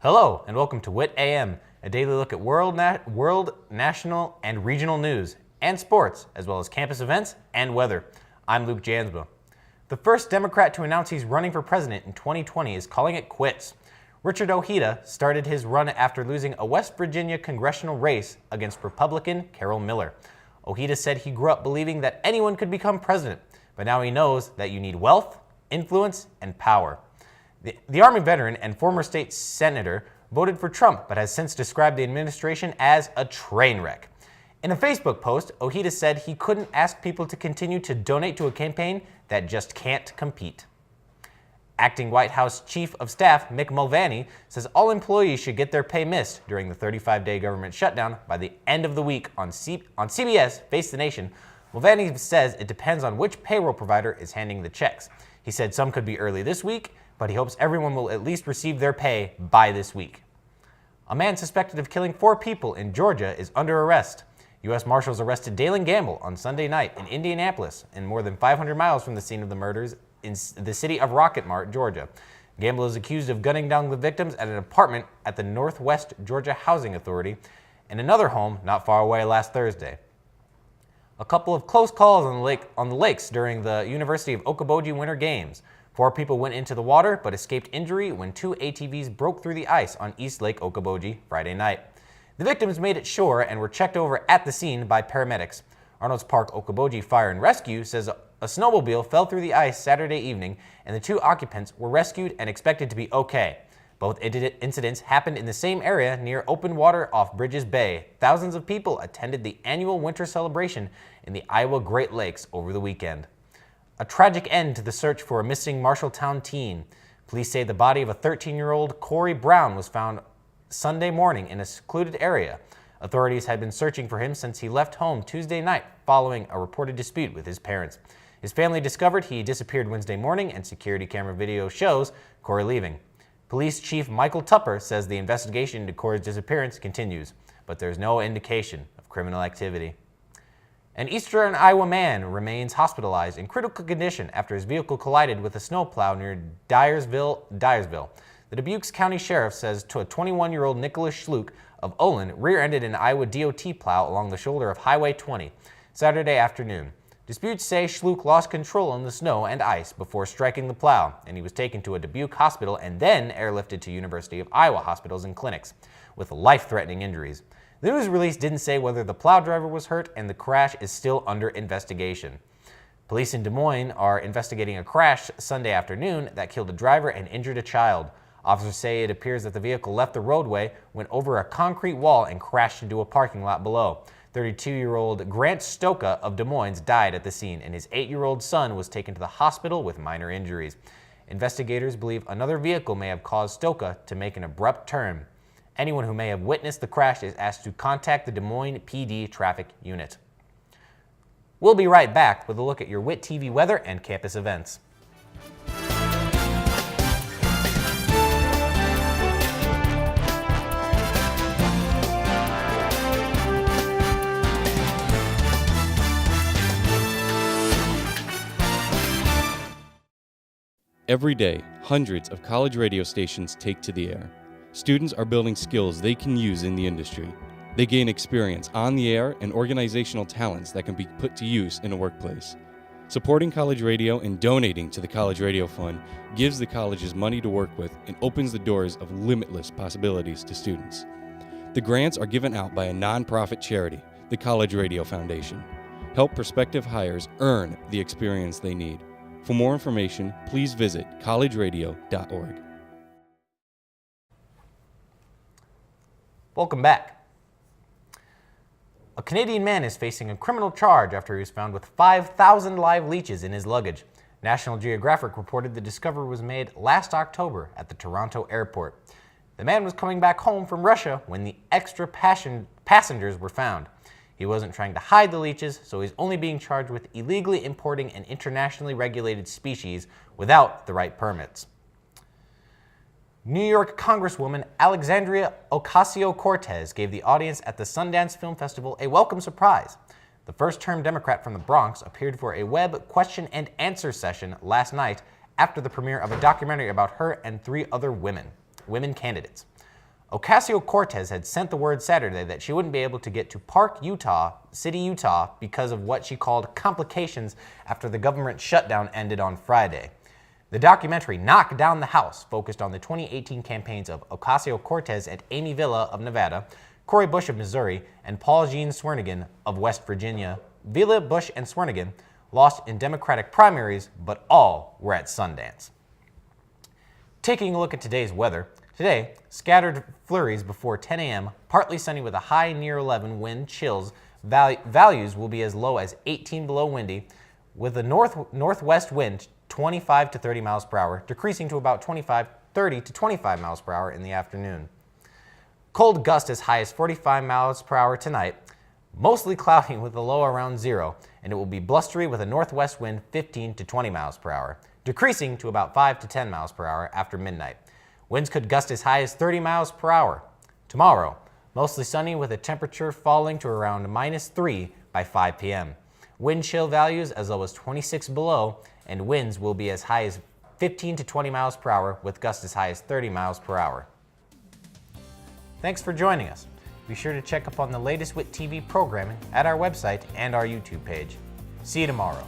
Hello, and welcome to WIT AM, a daily look at world, national, and regional news and sports, as well as campus events and weather. I'm Luke Jansba. The first Democrat to announce he's running for president in 2020 is calling it quits. Richard Ojeda started his run after losing a West Virginia congressional race against Republican Carol Miller. Ojeda said he grew up believing that anyone could become president, but now he knows that you need wealth, influence, and power. The Army veteran and former state senator voted for Trump, but has since described the administration as a train wreck. In a Facebook post, Ojeda said he couldn't ask people to continue to donate to a campaign that just can't compete. Acting White House Chief of Staff Mick Mulvaney says all employees should get their pay missed during the 35-day government shutdown by the end of the week on CBS Face the Nation. Mulvaney says it depends on which payroll provider is handing the checks. He said some could be early this week, but he hopes everyone will at least receive their pay by this week. A man suspected of killing 4 people in Georgia is under arrest. U.S. Marshals arrested Dalen Gamble on Sunday night in Indianapolis, and more than 500 miles from the scene of the murders in the city of Rocket Mart, Georgia. Gamble is accused of gunning down the victims at an apartment at the Northwest Georgia Housing Authority and another home not far away last Thursday. A couple of close calls on the lakes during the University of Okoboji Winter Games. 4 people went into the water but escaped injury when 2 ATVs broke through the ice on East Lake Okoboji Friday night. The victims made it shore and were checked over at the scene by paramedics. Arnold's Park Okoboji Fire and Rescue says a snowmobile fell through the ice Saturday evening and the 2 occupants were rescued and expected to be okay. Both incidents happened in the same area near open water off Bridges Bay. Thousands of people attended the annual winter celebration in the Iowa Great Lakes over the weekend. A tragic end to the search for a missing Marshalltown teen. Police say the body of a 13-year-old Corey Brown was found Sunday morning in a secluded area. Authorities had been searching for him since he left home Tuesday night following a reported dispute with his parents. His family discovered he disappeared Wednesday morning, and security camera video shows Corey leaving. Police Chief Michael Tupper says the investigation into Corey's disappearance continues, but there's no indication of criminal activity. An eastern Iowa man remains hospitalized in critical condition after his vehicle collided with a snowplow near Dyersville. The Dubuque County Sheriff says to a 21-year-old Nicholas Schluck of Olin rear-ended an Iowa DOT plow along the shoulder of Highway 20 Saturday afternoon. Disputes say Schluck lost control on the snow and ice before striking the plow, and he was taken to a Dubuque hospital and then airlifted to University of Iowa hospitals and clinics with life-threatening injuries. The news release didn't say whether the plow driver was hurt, and the crash is still under investigation. Police in Des Moines are investigating a crash Sunday afternoon that killed a driver and injured a child. Officers say it appears that the vehicle left the roadway, went over a concrete wall, and crashed into a parking lot below. 32-year-old Grant Stoka of Des Moines died at the scene, and his 8-year-old son was taken to the hospital with minor injuries. Investigators believe another vehicle may have caused Stoka to make an abrupt turn. Anyone who may have witnessed the crash is asked to contact the Des Moines PD traffic unit. We'll be right back with a look at your WIT TV weather and campus events. Every day, hundreds of college radio stations take to the air. Students are building skills they can use in the industry. They gain experience on the air and organizational talents that can be put to use in a workplace. Supporting college radio and donating to the College Radio Fund gives the colleges money to work with and opens the doors of limitless possibilities to students. The grants are given out by a nonprofit charity, the College Radio Foundation. Help prospective hires earn the experience they need. For more information, please visit collegeradio.org. Welcome back. A Canadian man is facing a criminal charge after he was found with 5,000 live leeches in his luggage. National Geographic reported the discovery was made last October at the Toronto airport. The man was coming back home from Russia when the extra passengers were found. He wasn't trying to hide the leeches, so he's only being charged with illegally importing an internationally regulated species without the right permits. New York Congresswoman Alexandria Ocasio-Cortez gave the audience at the Sundance Film Festival a welcome surprise. The first-term Democrat from the Bronx appeared for a web question and answer session last night after the premiere of a documentary about her and 3 other women candidates. Ocasio-Cortez had sent the word Saturday that she wouldn't be able to get to Park, City, Utah, because of what she called complications after the government shutdown ended on Friday. The documentary Knock Down the House focused on the 2018 campaigns of Ocasio-Cortez and Amy Villa of Nevada, Cori Bush of Missouri, and Paul Jean Swearengin of West Virginia. Villa, Bush, and Swearengin lost in Democratic primaries, but all were at Sundance. Taking a look at today's weather. Today, scattered flurries before 10 a.m., partly sunny with a high near 11, wind chills. Values will be as low as 18 below windy, with a northwest wind 25 to 30 miles per hour, decreasing to about 30 to 25 miles per hour in the afternoon. Cold gust as high as 45 miles per hour tonight, mostly cloudy with a low around 0, and it will be blustery with a northwest wind 15 to 20 miles per hour, decreasing to about 5 to 10 miles per hour after midnight. Winds could gust as high as 30 miles per hour. Tomorrow, mostly sunny with a temperature falling to around -3 by 5 p.m. Wind chill values as low as 26 below, and winds will be as high as 15 to 20 miles per hour with gusts as high as 30 miles per hour. Thanks for joining us. Be sure to check up on the latest WIT TV programming at our website and our YouTube page. See you tomorrow.